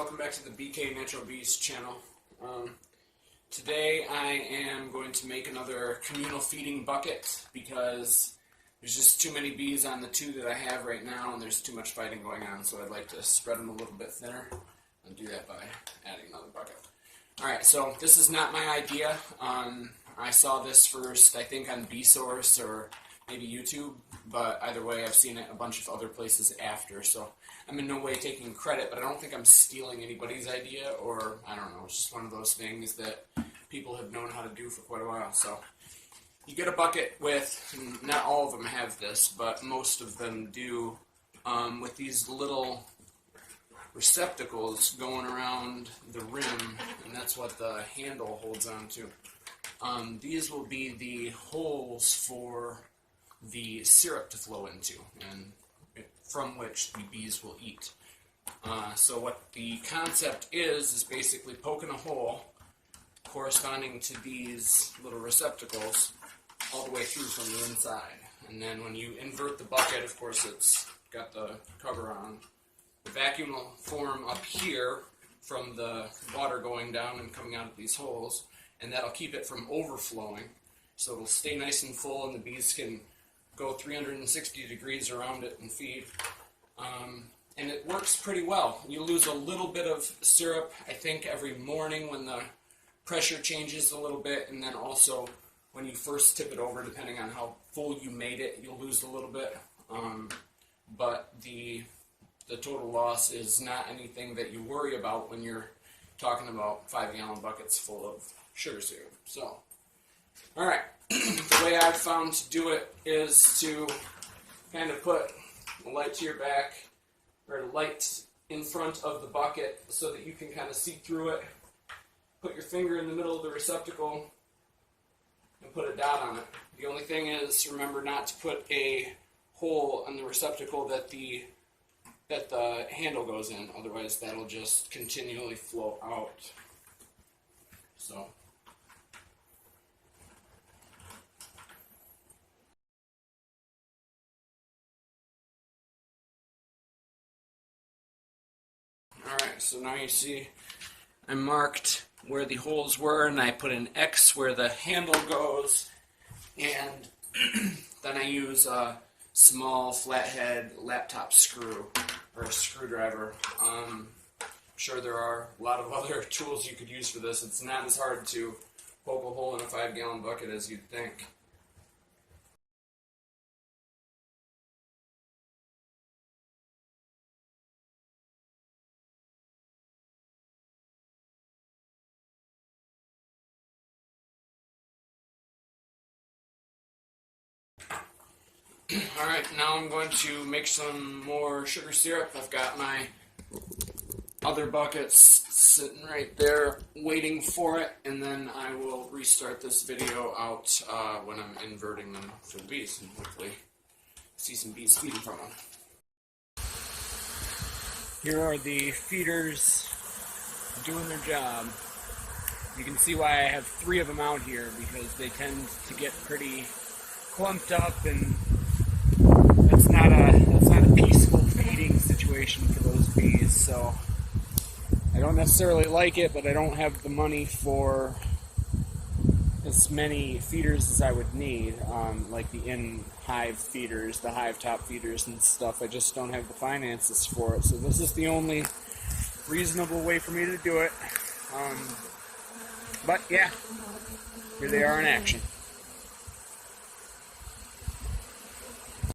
welcome back to the BK Natural Bees channel. Today I am going to make another communal feeding bucket because there's just too many bees on the two that I have right now and there's too much fighting going on, so I'd like to spread them a little bit thinner and do that by adding another bucket. Alright, so this is not my idea. I saw this first, I think, on BeeSource or maybe YouTube, but either way I've seen it a bunch of other places after, so I'm in no way taking credit, but I don't think I'm stealing anybody's idea, or I don't know, it's just one of those things that people have known how to do for quite a while. So you get a bucket with, not all of them have this, but most of them do, with these little receptacles going around the rim, and that's what the handle holds on to. These will be the holes for the syrup to flow into, and from which the bees will eat. So what the concept is basically poking a hole corresponding to these little receptacles all the way through from the inside. And then when you invert the bucket, of course it's got the cover on, the vacuum will form up here from the water going down and coming out of these holes, and that'll keep it from overflowing. So it'll stay nice and full and the bees can go 360 degrees around it and feed. And it works pretty well. You lose a little bit of syrup, I think, every morning when the pressure changes a little bit, and then also when you first tip it over, depending on how full you made it, you'll lose a little bit. But the total loss is not anything that you worry about when you're talking about 5-gallon buckets full of sugar syrup. So, alright, the way I've found to do it is to kind of put a light to your back, or a light in front of the bucket so that you can kind of see through it. Put your finger in the middle of the receptacle and put a dot on it. The only thing is, remember not to put a hole on the receptacle that the handle goes in, otherwise that'll just continually flow out. So alright, so now you see I marked where the holes were, and I put an X where the handle goes, and then I use a small flathead laptop screw, or a screwdriver. I'm sure there are a lot of other tools you could use for this. It's not as hard to poke a hole in a 5-gallon bucket as you'd think. Alright, now I'm going to make some more sugar syrup. I've got my other buckets sitting right there waiting for it, and then I will restart this video out when I'm inverting them for the bees, and hopefully see some bees feeding from them. Here are the feeders doing their job. You can see why I have 3 of them out here, because they tend to get pretty clumped up, and that's not a peaceful feeding situation for those bees. So I don't necessarily like it, but I don't have the money for as many feeders as I would need, like the in-hive feeders, the hive top feeders and stuff. I just don't have the finances for it. So this is the only reasonable way for me to do it. But yeah, here they are in action.